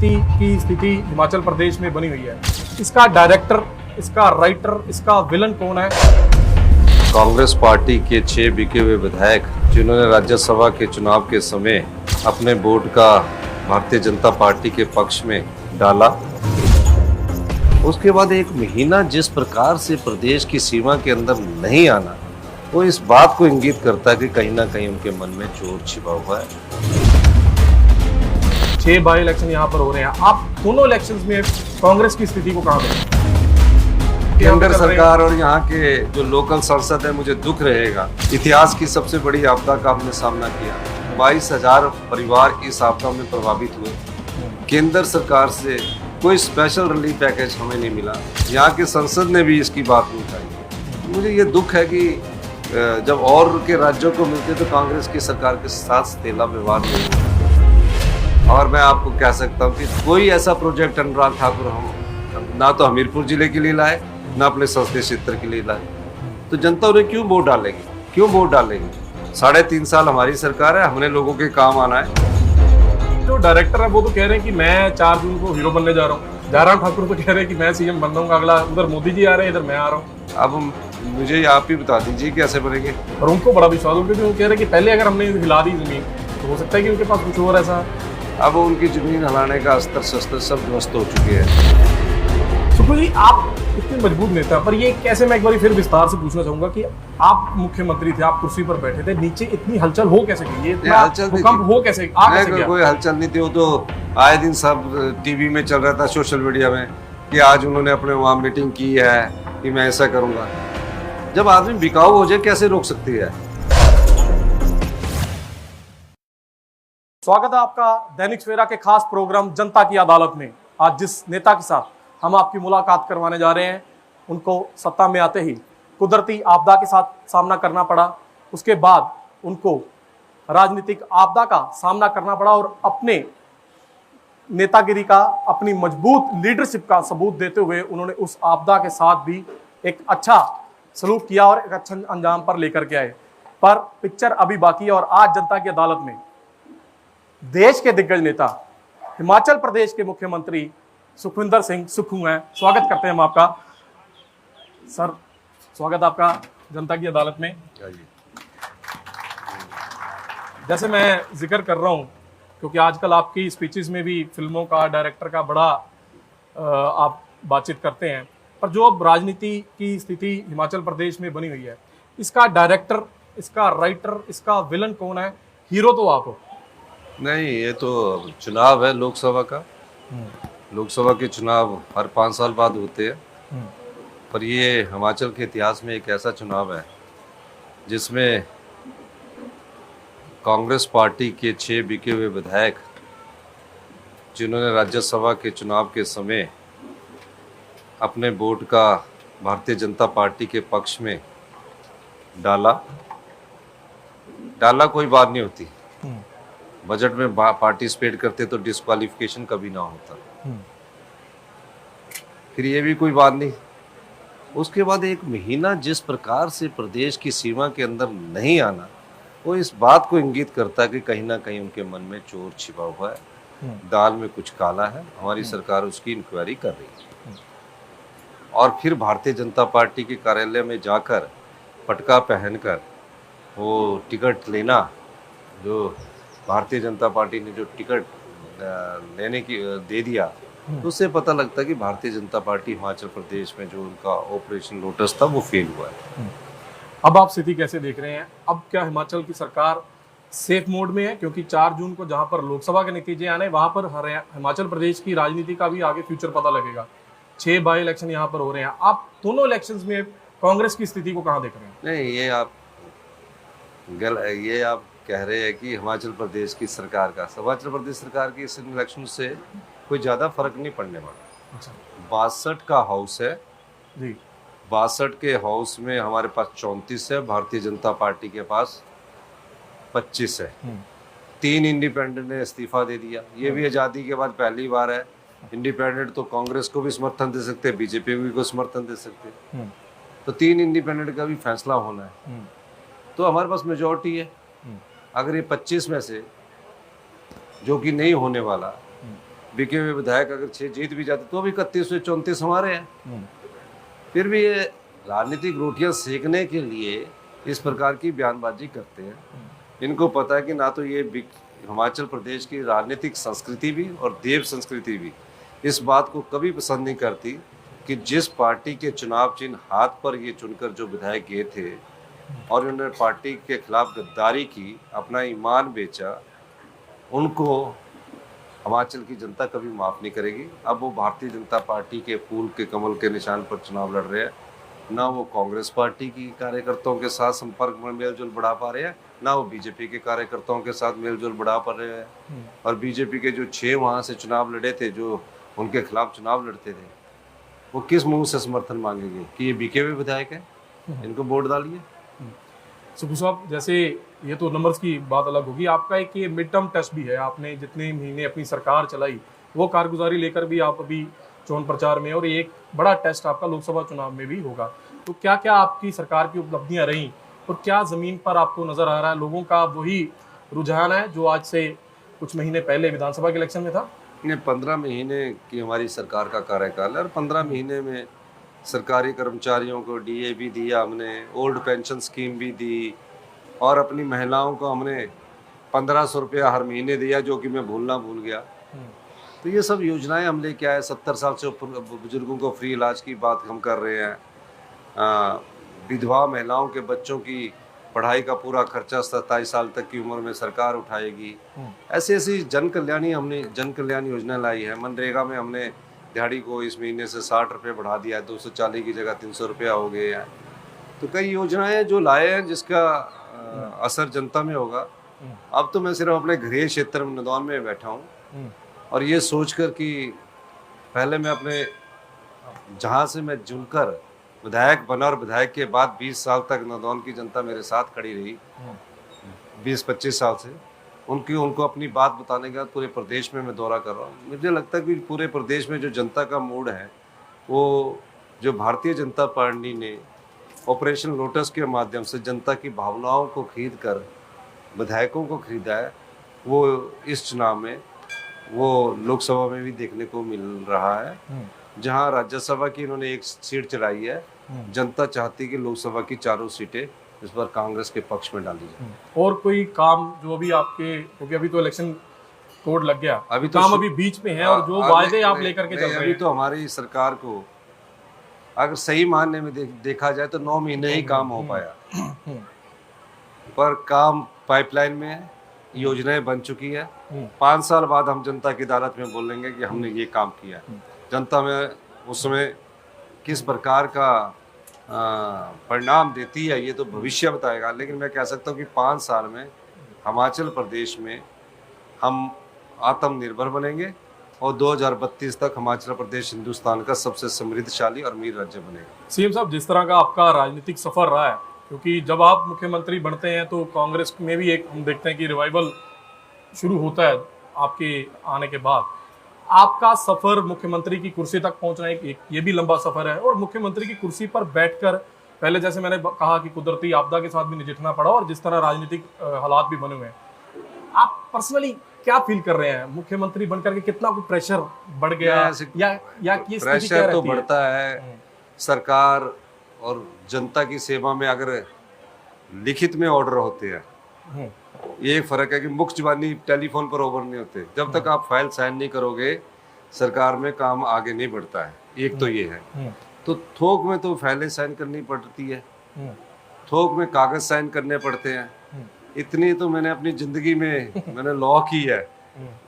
राजनीति की स्थिति हिमाचल प्रदेश में बनी हुई है, इसका डायरेक्टर, इसका राइटर, इसका विलन कौन है? कांग्रेस पार्टी के 6 बिके हुए विधायक जिन्होंने राज्यसभा के चुनाव के समय अपने वोट का भारतीय जनता पार्टी के पक्ष में डाला, उसके बाद 1 महीना जिस प्रकार से प्रदेश की सीमा के अंदर नहीं आना, वो इस बात को इंगित करता है कि कहीं ना कहीं उनके मन में चोर छिपा हुआ है। 6 बाई इलेक्शन यहाँ पर हो रहे हैं, आप दोनों इलेक्शंस में कांग्रेस की स्थिति को कहाँ देखें? केंद्र सरकार और यहाँ के जो लोकल सांसद है, मुझे दुख रहेगा। इतिहास की सबसे बड़ी आपदा का आपने सामना किया, 22,000 परिवार इस आपदा में प्रभावित हुए। केंद्र सरकार से कोई स्पेशल रिलीफ पैकेज हमें नहीं मिला, यहाँ के संसद ने भी इसकी बात नहीं उठाई। मुझे ये दुख है कि जब और के राज्यों को मिलते तो कांग्रेस की सरकार के साथ तेला व्यवहार नहीं हुआ। और मैं आपको कह सकता हूँ कि कोई ऐसा प्रोजेक्ट अनुराग ठाकुर हम ना तो हमीरपुर जिले के लिए लाए, ना अपने संसदीय क्षेत्र के लिए लाए, तो जनता उन्हें क्यों वोट डालेगी? क्यों वोट डालेगी? 3.5 साल हमारी सरकार है, हमने लोगों के काम आना है। जो डायरेक्टर है वो तो कह रहे हैं कि मैं 4 जून को हीरो बनने जा रहा हूँ, जयराम ठाकुर तो कह रहे हैं कि मैं सीएम बन रहा हूँ, अगला उधर मोदी जी आ रहे हैं, इधर मैं आ रहा हूँ। अब मुझे आप ही बता दीजिए कैसे बनेंगे। और उनको बड़ा विश्वास हो, क्योंकि वो कह रहे हैं कि पहले अगर हमने हिला दी जमीन तो हो सकता है कि उनके पास कुछ और ऐसा। अब उनकी जमीन हिलाने का अस्त्र शस्त्र सब ध्वस्त हो चुके हैं। सुखू जी, आप इतने मजबूत नेता, पर ये कैसे, मैं एक बार फिर विस्तार से पूछना चाहूंगा कि आप मुख्यमंत्री थे, आप कुर्सी पर बैठे थे, नीचे इतनी हलचल हो कैसे गई? हलचल भूकंप हो कैसे, आ कैसे गया? कोई हलचल नहीं थी, वो तो आए दिन सब टीवी में चल रहा था, सोशल मीडिया में, कि आज उन्होंने अपने वहाँ मीटिंग की है कि मैं ऐसा करूंगा। जब आदमी बिकाऊ हो जाए कैसे रोक सकती है? स्वागत है आपका दैनिक सवेरा के खास प्रोग्राम जनता की अदालत में। आज जिस नेता के साथ हम आपकी मुलाकात करवाने जा रहे हैं, उनको सत्ता में आते ही कुदरती आपदा के साथ सामना करना पड़ा, उसके बाद उनको राजनीतिक आपदा का सामना करना पड़ा और अपने नेतागिरी का, अपनी मजबूत लीडरशिप का सबूत देते हुए उन्होंने उस आपदा के साथ भी एक अच्छा सलूक किया और एक अच्छा अंजाम पर लेकर के आए। पर पिक्चर अभी बाकी है और आज जनता की अदालत में देश के दिग्गज नेता, हिमाचल प्रदेश के मुख्यमंत्री सुखविंदर सिंह सुक्खू हैं। स्वागत करते हैं हम आपका। सर, स्वागत आपका जनता की अदालत में। जैसे मैं जिक्र कर रहा हूं, क्योंकि आजकल आपकी स्पीचेस में भी फिल्मों का, डायरेक्टर का बड़ा आप बातचीत करते हैं, पर जो अब राजनीति की स्थिति हिमाचल प्रदेश में बनी हुई है, इसका डायरेक्टर, इसका राइटर, इसका विलन कौन है? हीरो तो आप हो। नहीं, ये तो चुनाव है लोकसभा का। लोकसभा के चुनाव हर 5 साल बाद होते हैं, पर ये हिमाचल के इतिहास में एक ऐसा चुनाव है जिसमें कांग्रेस पार्टी के 6 बिके हुए विधायक जिन्होंने राज्यसभा के चुनाव के समय अपने वोट का भारतीय जनता पार्टी के पक्ष में डाला कोई बात नहीं होती। बजट में पार्टिसिपेट करते तो डिस्क्वालिफिकेशन कभी ना होता, फिर ये भी कोई बात नहीं। उसके बाद 1 महीना जिस प्रकार से प्रदेश की सीमा के अंदर नहीं आना, वो इस बात को इंगित करता है कि कहीं ना कहीं उनके मन में चोर छिपा हुआ है, दाल में कुछ काला है। हमारी सरकार उसकी इंक्वायरी कर रही है। और फिर भारतीय जनता पार्टी के कार्यालय में जाकर पटका पहनकर वो टिकट लेना, जो भारतीय जनता पार्टी ने जो टिकट लेने की दे दिया, तो उससे पता लगता है कि भारतीय जनता पार्टी हिमाचल प्रदेश में जो उनका ऑपरेशन लोटस था वो फेल हुआ है। अब आप स्थिति कैसे देख रहे हैं? अब क्या हिमाचल की सरकार सेफ मोड में है? क्योंकि 4 जून को जहां पर लोकसभा के नतीजे आने, वहां पर हिमाचल प्रदेश की राजनीति का भी आगे फ्यूचर पता लगेगा। 6 बाई इलेक्शन यहाँ पर हो रहे हैं, आप दोनों इलेक्शंस में कांग्रेस की स्थिति को कहाँ देख रहे हैं? नहीं, ये आप कह रहे हैं कि हिमाचल प्रदेश की सरकार का, हिमाचल प्रदेश सरकार की इस इलेक्शन से कोई ज़्यादा फर्क नहीं पड़ने वाला। अच्छा, 62 का हाउस है जी। 62 के हाउस में हमारे पास 34 है, भारतीय जनता पार्टी के पास 25 है। 3 इंडिपेंडेंट ने इस्तीफा दे दिया। ये भी आज़ादी के बाद पहली बार है। इंडिपेंडेंट तो कांग्रेस को भी समर्थन दे सकते हैं, बीजेपी को समर्थन दे सकते हैं, तो 3 इंडिपेंडेंट का भी फैसला होना है। तो हमारे पास मेजॉरिटी है। अगर ये 25 में से, जो कि नहीं होने वाला, बिके हुए विधायक अगर 6 जीत भी जाते तो भी 31 से 34 हमारे हैं। फिर भी ये राजनीतिक रोटियां सेकने के लिए इस प्रकार की बयानबाजी करते हैं। इनको पता है कि ना तो ये हिमाचल प्रदेश की राजनीतिक संस्कृति भी और देव संस्कृति भी इस बात को कभी पसंद नहीं करती कि जिस पार्टी के चुनाव चिन्ह हाथ पर ये चुनकर जो विधायक गए थे और उन्होंने पार्टी के खिलाफ गद्दारी की, अपना ईमान बेचा, उनको हिमाचल की जनता कभी माफ़ नहीं करेगी। अब वो भारतीय जनता पार्टी के फूल के कमल के निशान पर चुनाव लड़ रहे हैं, ना वो कांग्रेस पार्टी की कार्यकर्ताओं के साथ संपर्क में मेलजोल बढ़ा पा रहे हैं, ना वो बीजेपी के कार्यकर्ताओं के साथ मेलजोल बढ़ा पा रहे हैं। और बीजेपी के जो 6 वहाँ से चुनाव लड़े थे, जो उनके खिलाफ चुनाव लड़ते थे, वो किस मुंह से समर्थन मांगेंगे कि ये बिके हुए विधायक है, इनको वोट डालिए। सुखू साहब, जैसे ये तो नंबर्स की बात अलग होगी, आपका एक ये मिड टर्म टेस्ट भी है। आपने जितने महीने अपनी सरकार चलाई वो कारगुजारी लेकर भी आप अभी चुनाव प्रचार में, और एक बड़ा टेस्ट आपका लोकसभा चुनाव में भी होगा। तो क्या क्या आपकी सरकार की उपलब्धियां रहीं और क्या जमीन पर आपको नजर आ रहा है? लोगों का वही रुझान है जो आज से कुछ महीने पहले विधानसभा के इलेक्शन में था? 15 महीने की हमारी सरकार का कार्यकाल है और 15 महीने में सरकारी कर्मचारियों को डीए भी दिया हमने, ओल्ड पेंशन स्कीम भी दी, और अपनी महिलाओं को हमने 1500 रुपया हर महीने दिया, जो कि मैं भूल गया। तो ये सब योजनाएं हम लेके आए। 70 साल से ऊपर बुजुर्गों को फ्री इलाज की बात हम कर रहे हैं। विधवा महिलाओं के बच्चों की पढ़ाई का पूरा खर्चा 27 साल तक की उम्र में सरकार उठाएगी। ऐसी जन कल्याण योजना लाई है। मनरेगा में हमने दिहाड़ी को इस महीने से 60 रुपये बढ़ा दिया है, 240 की जगह 300 रुपया हो गए हैं। तो कई योजनाएं जो लाए हैं जिसका असर जनता में होगा। अब तो मैं सिर्फ अपने गृह क्षेत्र में नदौन में बैठा हूँ और ये सोचकर कि पहले मैं अपने जहाँ से मैं जुड़कर विधायक बना और विधायक के बाद 20 साल तक नदौन की जनता मेरे साथ खड़ी रही, 20-25 साल से उनको अपनी बात बताने के बाद पूरे प्रदेश में मैं दौरा कर रहा हूँ। मुझे लगता है कि पूरे प्रदेश में जो जनता का मूड है, वो जो भारतीय जनता पार्टी ने ऑपरेशन लोटस के माध्यम से जनता की भावनाओं को खरीद कर विधायकों को खरीदा है, वो इस चुनाव में वो लोकसभा में भी देखने को मिल रहा है। जहां राज्यसभा की इन्होंने एक सीट चलाई है, जनता चाहती कि लोकसभा की 4 सीटें इस बार कांग्रेस के पक्ष में डाली जाए। और कोई काम जो अभी आपके, क्योंकि अभी तो इलेक्शन कोड लग गया, अभी तो काम अभी बीच में है, और जो वायदे आप लेकर के चल रहे हैं, अभी तो हमारी सरकार को अगर सही मानने में देखा जाए तो 9 महीने ही काम हो पाया, पर काम पाइपलाइन में है, योजनाएं बन चुकी है। 5 साल बाद हम जनता की अदालत में बोलेंगे कि हमने ये काम किया। जनता में उस समय किस प्रकार का परिणाम देती है ये तो भविष्य बताएगा, लेकिन मैं कह सकता हूँ कि 5 साल में हिमाचल प्रदेश में हम आत्मनिर्भर बनेंगे और 2032 तक हिमाचल प्रदेश हिंदुस्तान का सबसे समृद्धशाली और अमीर राज्य बनेगा। सीएम साहब, जिस तरह का आपका राजनीतिक सफर रहा है, क्योंकि जब आप मुख्यमंत्री बनते हैं तो कांग्रेस में भी एक हम देखते हैं कि रिवाइवल शुरू होता है आपके आने के बाद। आपका सफर मुख्यमंत्री की कुर्सी तक पहुंचना एक ये भी लंबा सफर है, और मुख्यमंत्री की कुर्सी पर बैठकर पहले जैसे मैंने कहा कि कुदरती आपदा के साथ भी नजिठना पड़ा, और जिस तरह राजनीतिक हालात भी बने हुए हैं, आप पर्सनली क्या फील कर रहे हैं? मुख्यमंत्री बनकर के कितना कोई प्रेशर बढ़ गया या प्रेशर तो बढ़ता है। सरकार और जनता की सेवा में अगर लिखित में ऑर्डर होते हैं, ये फर्क है कि मुख्य जुबानी टेलीफोन पर ऑर्डर नहीं होते। जब तक आप फाइल साइन नहीं करोगे सरकार में काम आगे नहीं बढ़ता है। एक तो ये है। तो थोक में तो फाइलें साइन करनी पड़ती है, थोक में कागज साइन करने पड़ते हैं। इतनी तो मैंने अपनी जिंदगी में मैंने लॉ की है,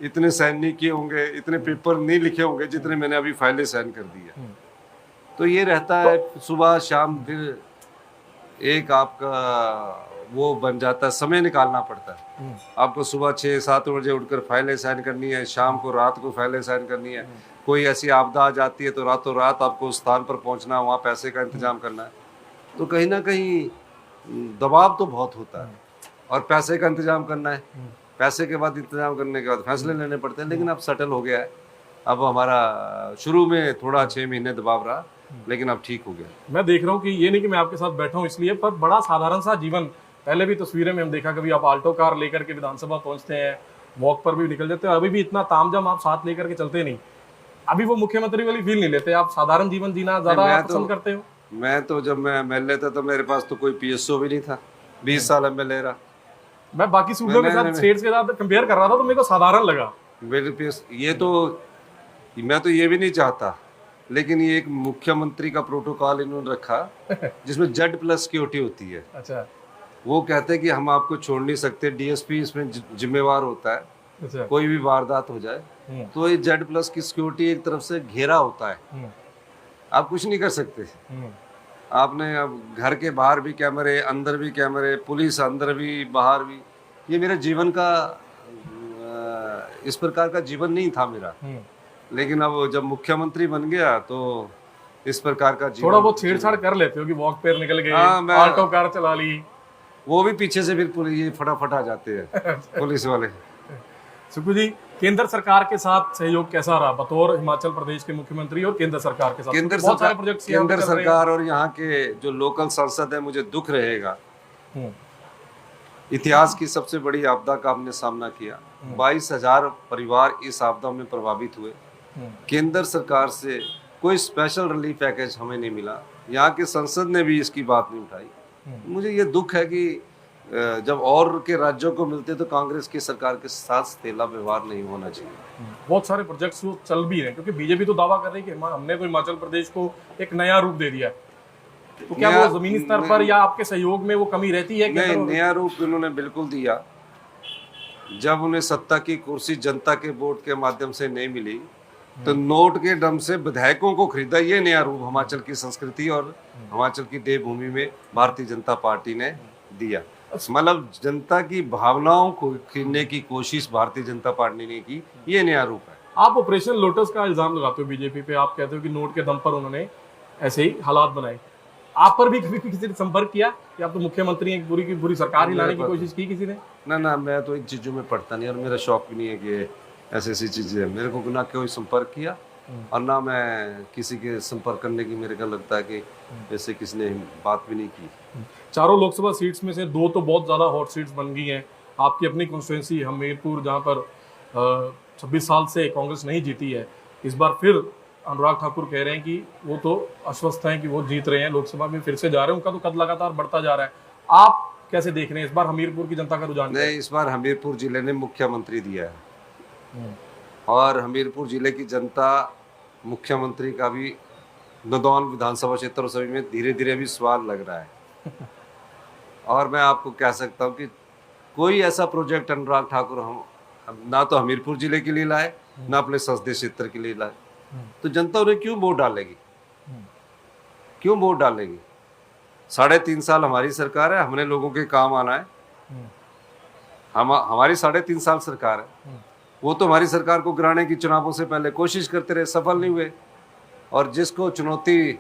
इतने साइन नहीं किए होंगे, इतने पेपर नहीं लिखे होंगे जितने मैंने अभी फाइलें साइन कर दी है। तो ये रहता है सुबह शाम, फिर एक आपका वो बन जाता है, समय निकालना पड़ता है। आपको सुबह 6-7 बजे उठकर फाइलें साइन करनी है, शाम को रात को फाइलें साइन करनी है। कोई ऐसी आपदा आ जाती है तो रातों रात आपको उस स्थान पर पहुंचना, वहाँ पैसे का इंतजाम करना है। तो कहीं ना कहीं दबाव तो बहुत होता है, और पैसे का इंतजाम करना है। पैसे के बाद इंतजाम करने के बाद फैसले लेने पड़ते हैं। लेकिन अब सेटल हो गया है। अब हमारा शुरू में थोड़ा 6 महीने दबाव रहा, लेकिन अब ठीक हो गया। मैं देख रहा हूँ कि ये नहीं कि मैं आपके साथ बैठा हूँ इसलिए, पर बड़ा साधारण सा जीवन। पहले भी तस्वीरें में हम देखा, कभी आप आल्टो कार लेकर के विधानसभा पहुंचते हैं, वॉक पर भी निकल जाते हो, अभी भी इतना तामझाम आप साथ लेकर के चलते नहीं, अभी वो मुख्यमंत्री वाली फील नहीं लेते, आप साधारण जीवन जीना ज्यादा पसंद करते हो? मैं तो जब मैं एमएलए था तो मेरे पास तो कोई पीएसओ भी नहीं था, 20 साल एमएलए रहा। मैं बाकी सूबों के साथ, स्टेट्स के साथ कंपेयर कर रहा था तो मेरे को साधारण लगा। मेरे पास ये तो, मैं तो ये भी नहीं चाहता, लेकिन ये एक मुख्यमंत्री का प्रोटोकॉल इन्होंने रखा जिसमें Z+ सिक्योरिटी होती है। अच्छा वो कहते हैं कि हम आपको छोड़ नहीं सकते, डीएसपी इसमें जिम्मेवार होता है, अच्छा। कोई भी वारदात हो जाए तो ये Z+ की सिक्योरिटी एक तरफ से घेरा होता है, आप कुछ नहीं कर सकते। आपने अब घर के बाहर भी कैमरे, अंदर भी कैमरे, पुलिस अंदर भी बाहर भी। ये मेरे जीवन का इस प्रकार का जीवन नहीं था मेरा, लेकिन अब जब मुख्यमंत्री बन गया तो इस प्रकार का जीवन। थोड़ा बहुत छेड़छाड़ कर लेते हो कि वॉक पर निकल गए, हाँ, मैं- ऑल्टो कार चला ली, वो भी पीछे से फिर पुलिस ये फटाफट आ जाते हैं पुलिस वाले। सुखू जी, केंद्र सरकार के साथ सहयोग कैसा रहा बतौर हिमाचल प्रदेश के मुख्यमंत्री और केंद्र सरकार के साथ? केंद्र बहुत सारे सरकार, प्रोजेक्ट्स केंद्र सरकार और यहाँ के जो लोकल सांसद है, मुझे दुख रहेगा, इतिहास की सबसे बड़ी आपदा का आपने सामना किया। 22,000 परिवार इस आपदा में प्रभावित हुए। केंद्र सरकार से कोई स्पेशल रिलीफ पैकेज हमें नहीं मिला, यहाँ के संसद ने भी इसकी बात नहीं उठाई। मुझे ये दुख है कि जब और के राज्यों को मिलते तो कांग्रेस की सरकार के साथ तेला व्यवहार नहीं होना चाहिए। बहुत सारे प्रोजेक्ट्स चल भी रहे हैं, क्योंकि बीजेपी तो दावा कर रही है कि हमने तो हिमाचल प्रदेश को एक नया रूप दे दिया है, तो क्या वो जमीनी स्तर पर या आपके सहयोग में वो कमी रहती है? नहीं, नया रूप उन्होंने बिल्कुल दिया। जब उन्हें सत्ता की कुर्सी जनता के वोट के माध्यम से नहीं मिली तो नोट के दम से विधायकों को खरीदा। ये नया रूप हिमाचल की संस्कृति और हिमाचल की देवभूमि में भारतीय जनता पार्टी ने दिया। मतलब जनता की भावनाओं को खींचने की कोशिश भारतीय जनता पार्टी ने की, ये नया रूप है। आप ऑपरेशन लोटस का इल्जाम लगाते हो बीजेपी पे, आप कहते हो कि नोट के दम पर उन्होंने ऐसे ही हालात बनाए। आप पर भी कभी किसी ने संपर्क किया कि आप तो मुख्यमंत्री हैं, पूरी की पूरी सरकार ही लाने की कोशिश की किसी ने? ना, मैं तो इन चीजों में पढ़ता नहीं और मेरा शौक भी नहीं है कि ऐसी ऐसी चीजें। मेरे को ना कोई संपर्क किया और ना मैं किसी के संपर्क करने की मेरे को लगता है कि ऐसे किसी ने बात भी नहीं की। चारों लोकसभा सीट्स में से 2 तो बहुत ज्यादा हॉट सीट्स बन गई हैं। आपकी अपनी कॉन्स्टिट्यूंसी हमीरपुर, जहां पर 26 साल से कांग्रेस नहीं जीती है, इस बार फिर अनुराग ठाकुर कह रहे हैं कि वो तो आश्वस्त हैं कि वो जीत रहे हैं, लोकसभा में फिर से जा रहे हैं, उनका तो कद लगातार बढ़ता जा रहा है। आप कैसे देख रहे हैं इस बार हमीरपुर की जनता का रुझान? नहीं, इस बार हमीरपुर जिले ने मुख्यमंत्री दिया है और हमीरपुर जिले की जनता मुख्यमंत्री का भी नदौन विधानसभा क्षेत्र सभी में धीरे धीरे भी स्वाद लग रहा है। और मैं आपको कह सकता हूँ कि कोई ऐसा प्रोजेक्ट अनुराग ठाकुर हम ना तो हमीरपुर जिले के लिए लाए, ना अपने संसदीय क्षेत्र के लिए लाए, तो जनता उन्हें क्यों वोट डालेगी? क्यों वोट डालेगी? 3.5 साल हमारी सरकार है, हमने लोगों के काम आना है। हमारी 3.5 साल सरकार है, वो तो हमारी सरकार को गिराने की चुनावों से पहले कोशिश करते रहे, सफल नहीं हुए। और जिसको चुनौती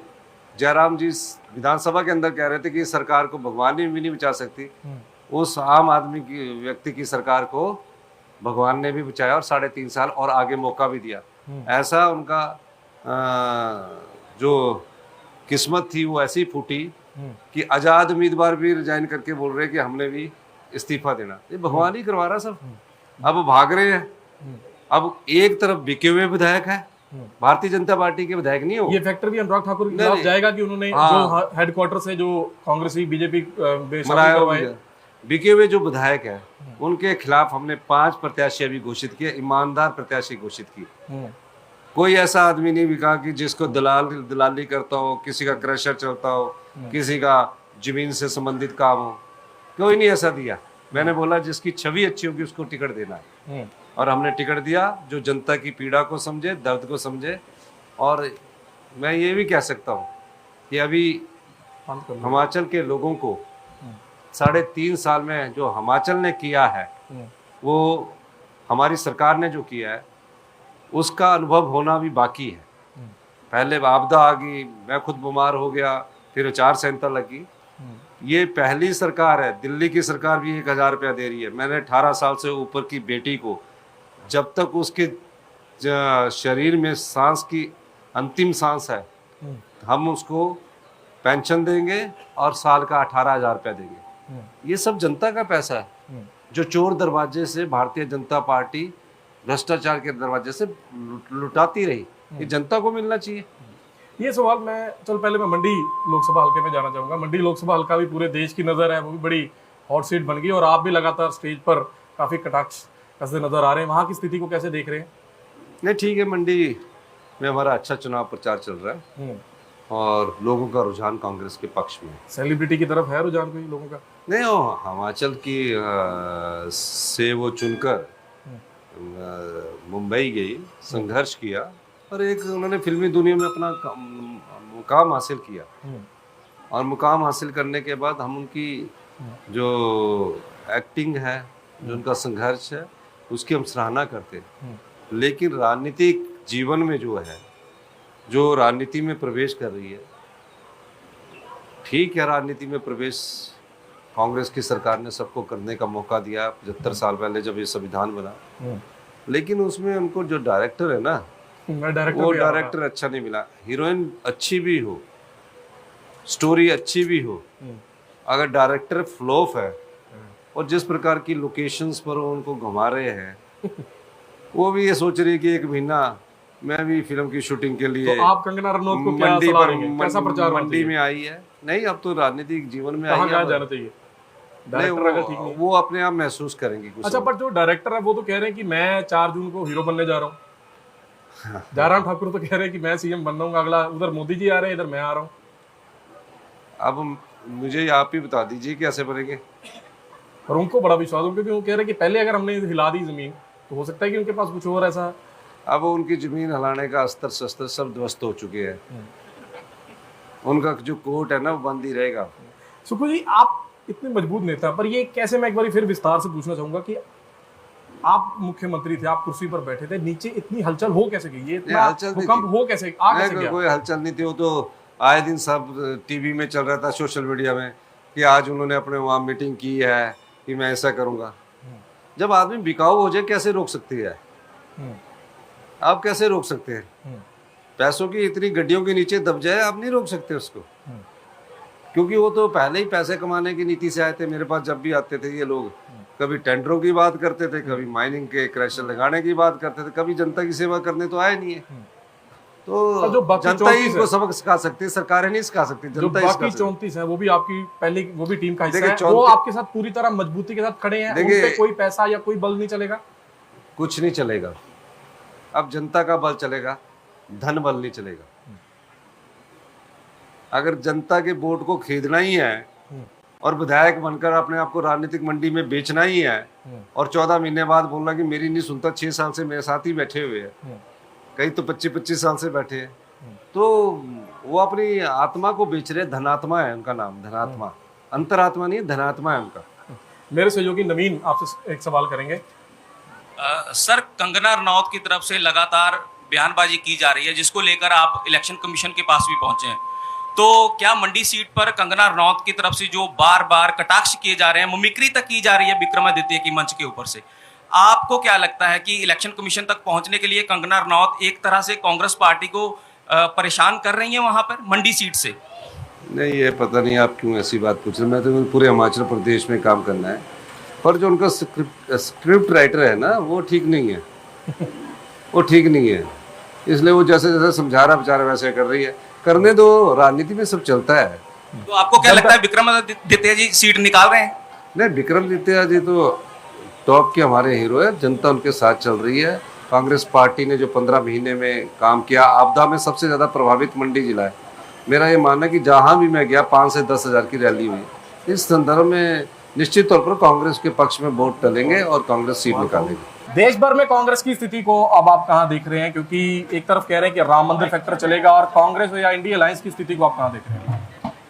जयराम जी विधानसभा के अंदर कह रहे थे कि इस सरकार को भगवान भी नहीं बचा सकती, उस आम आदमी की व्यक्ति की सरकार को भगवान ने भी बचाया और 3.5 साल और आगे मौका भी दिया। ऐसा उनका जो किस्मत थी वो ऐसी फूटी कि आजाद उम्मीदवार भी रिजाइन करके बोल रहे कि हमने भी इस्तीफा देना। ये भगवान ही करवा रहा सब। अब भाग रहे हैं। अब एक तरफ बिके हुए विधायक है, भारतीय जनता पार्टी के विधायक नहीं हो। ये फैक्टर भी अनुराग ठाकुर के खिलाफ जाएगा कि उन्होंने जो हेडक्वार्टर से जो कांग्रेसी बीजेपी बिके हुए जो विधायक है उनके खिलाफ हमने 5 प्रत्याशी अभी घोषित किए, ईमानदार प्रत्याशी घोषित की। कोई ऐसा आदमी नहीं बिका कि जिसको दलाली करता हो, किसी का क्रशर चलता हो, किसी का जमीन से संबंधित काम हो, कोई नहीं ऐसा दिया। मैंने बोला जिसकी छवि अच्छी होगी उसको टिकट देना है और हमने टिकट दिया जो जनता की पीड़ा को समझे, दर्द को समझे। और मैं ये भी कह सकता हूँ कि अभी हिमाचल के लोगों को 3.5 साल में जो हिमाचल ने किया है, वो हमारी सरकार ने जो किया है उसका अनुभव होना भी बाकी है। पहले आपदा आ गई, मैं खुद बीमार हो गया, फिर 4 सेंटर लगी। ये पहली सरकार है, दिल्ली की सरकार भी 1000 रुपया दे रही है। मैंने 18 साल से ऊपर की बेटी को जब तक उसके शरीर में सांस की अंतिम सांस है हम उसको पेंशन देंगे और साल का 18,000 रुपया देंगे। ये सब जनता का पैसा है। जो चोर दरवाजे से भारतीय जनता पार्टी भ्रष्टाचार के दरवाजे से लुटाती रही, ये जनता को मिलना चाहिए। ये सवाल पहले मैं मंडी लोकसभा हल्के में जाना चाहूंगा। मंडी लोकसभा हल्का भी पूरे देश की नजर है, वो भी बड़ी हॉट सीट बन गई और आप भी लगातार स्टेज पर काफी कटाक्ष कसते नजर आ रहे हैं। वहां की स्थिति को कैसे देख रहे हैं? नहीं, ठीक है, मंडी में हमारा अच्छा चुनाव प्रचार चल रहा है और लोगों का रुझान कांग्रेस के पक्ष में। सेलिब्रिटी की तरफ है रुझान कोई लोगों का? नहीं, वो हिमाचल की से वो चुनकर मुंबई गई, संघर्ष किया और एक उन्होंने फिल्मी दुनिया में अपना मुकाम हासिल किया और मुकाम हासिल करने के बाद हम उनकी जो एक्टिंग है, जो उनका संघर्ष है, उसकी हम सराहना करते हैं। लेकिन राजनीतिक जीवन में जो राजनीति में प्रवेश कर रही है, ठीक है, राजनीति में प्रवेश कांग्रेस की सरकार ने सबको करने का मौका दिया 75 साल पहले जब ये संविधान बना, लेकिन उसमें उनको जो डायरेक्टर है ना, वो डायरेक्टर अच्छा नहीं मिला। हीरोइन अच्छी भी हो, स्टोरी अच्छी भी हो, अगर डायरेक्टर फ्लॉप है और जिस प्रकार की लोकेशंस पर वो उनको घुमा रहे हैं, वो भी ये सोच रही है कि एक महीना मैं भी फिल्म की शूटिंग के लिए तो आप कंगना रनौत को क्या सलाह देंगे? कैसा प्रचार मंडी में आई है? नहीं, अब तो राजनीतिक जीवन में आई है, जाना चाहिए। डायरेक्टर अगर ठीक नहीं, वो अपने आप महसूस करेंगे कुछ। अच्छा, बट जो डायरेक्टर है वो तो कह रहे हैं कि मैं 4 जून को हीरो बनने जा रहा हूँ। जयराम ठाकुर तो कह रहे हैं कि मैं सीएम बन रहा हूँ, अगला उधर मोदी जी आ रहे हैं, इधर मैं आ रहा हूँ। अब मुझे आप ही बता दीजिए कैसे बनेंगे। और उनको बड़ा विश्वास है क्योंकि वो कह रहे हैं कि पहले अगर हमने हिला दी जमीन तो हो सकता है कि उनके पास कुछ और ऐसा। अब उनकी जमीन हिलाने का अस्त्र शस्त्र सब ध्वस्त हो चुके हैं, उनका जो कोर्ट है ना वो बंद ही रहेगा। सुखू जी, आप इतने मजबूत नेता, पर ये कैसे, मैं एक बार फिर विस्तार से पूछना चाहूंगा कि आप मुख्यमंत्री थे, आप कुर्सी पर बैठे थे, नीचे इतनी हलचल हो कैसे गई? ये भूकंप हो कैसे गया? कोई हलचल नहीं थी, वो तो आए दिन सब टीवी में चल रहा था, सोशल मीडिया में, कि आज उन्होंने अपने वहाँ मीटिंग की है कि मैं ऐसा करूंगा। जब आदमी बिकाऊ हो जाए कैसे रोक सकती है? आप कैसे रोक सकते हैं? पैसों की इतनी गड्डियों के नीचे दब जाए, आप नहीं रोक सकते उसको, क्योंकि वो तो पहले ही पैसे कमाने की नीति से आए थे। मेरे पास जब भी आते थे ये लोग, कभी टेंडरों की बात करते थे, कभी माइनिंग के क्रैशर लगाने की बात करते थे, कभी जनता की सेवा करने तो आए नहीं है। तो जो जनता ही इसको सबक सिखा सकती है, सरकारें नहीं सिखा सकती। जो बाकी 34 है वो भी आपकी पहले, वो भी टीम का हिस्सा है, वो आपके साथ पूरी तरह मजबूती के साथ खड़े हैं। उन पे कोई पैसा या कोई बल नहीं चलेगा, कुछ नहीं चलेगा। अब जनता का बल चलेगा, धन बल नहीं चलेगा। अगर जनता के वोट को खरीदना ही है और विधायक बनकर अपने आप को राजनीतिक मंडी में बेचना ही है और 14 महीने बाद बोलना कि मेरी नहीं सुनता, 6 साल से मेरे साथ ही बैठे हुए हैं, कई तो 25-25 साल से बैठे हैं, तो वो अपनी आत्मा को बेच रहे। धनात्मा है उनका नाम, धनात्मा, अंतरात्मा नहीं, धनात्मा है उनका। मेरे सहयोगी नवीन आपसे एक सवाल करेंगे। सर, कंगना रनौत की तरफ से लगातार बयानबाजी की जा रही है, जिसको लेकर आप इलेक्शन कमीशन के पास भी पहुंचे हैं, तो क्या मंडी सीट पर कंगना रनौत की तरफ से जो बार बार कटाक्ष किए जा रहे हैं, मिमिक्री तक की जा रही है विक्रमादित्य की मंच के ऊपर से, आपको क्या लगता है कि इलेक्शन कमीशन तक पहुंचने के लिए कंगना रनौत एक तरह से कांग्रेस पार्टी को परेशान कर रही है वहां पर मंडी सीट से? नहीं, ये पता नहीं आप क्यों ऐसी बात पूछ रहे हैं। मैं तो पूरे हिमाचल प्रदेश में काम करना है, पर जो उनका स्क्रिप्ट राइटर है ना, वो ठीक नहीं है, वो ठीक नहीं है। इसलिए वो जैसे जैसे समझा रहा बेचारा वैसे कर रही है। करने दो, राजनीति में सब चलता है। तो आपको क्या लगता है विक्रमादित्य जी सीट निकाल रहे हैं? नहीं, विक्रमादित्य जी तो टॉप के हमारे हीरो है, जनता उनके साथ चल रही है। कांग्रेस पार्टी ने जो 15 महीने में काम किया, आपदा में सबसे ज़्यादा प्रभावित मंडी जिला है। मेरा ये मानना है कि जहाँ भी मैं गया 5 से 10 हज़ार की रैली हुई। इस संदर्भ में निश्चित तौर पर कांग्रेस के पक्ष में वोट टलेंगे और कांग्रेस सीट निकालेगी। देश भर में कांग्रेस की स्थिति को अब आप कहां देख रहे हैं? क्योंकि एक तरफ कह रहे हैं कि राम मंदिर फैक्टर चलेगा, और कांग्रेस या इंडिया अलायंस की स्थिति को आप कहां देख रहे हैं?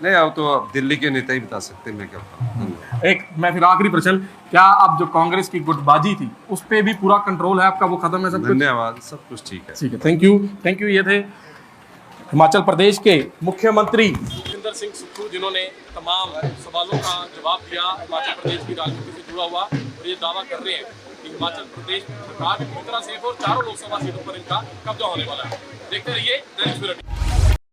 नहीं, अब तो अब दिल्ली के नेता ही बता सकते हैं, मैं क्या बताऊं। एक मैं फिर आखिरी प्रश्न, क्या अब जो कांग्रेस की गुटबाजी थी उस पे भी पूरा कंट्रोल है आपका, वो खत्म है सब कुछ? धन्यवाद, सब कुछ ठीक है। ठीक है, थैंक यू। ये थे हिमाचल प्रदेश के मुख्यमंत्री भूपिंदर सिंह सुक्खू, जिन्होंने तमाम सवालों का जवाब दिया हिमाचल प्रदेश की राजनीति से जुड़ा हुआ, और ये दावा कर रहे हैं कि हिमाचल प्रदेश सरकार पूरी तरह सेफ और चारों लोकसभा सीटों पर इनका कब्जा होने वाला है। देखते रहिए दैनिक सवेरा।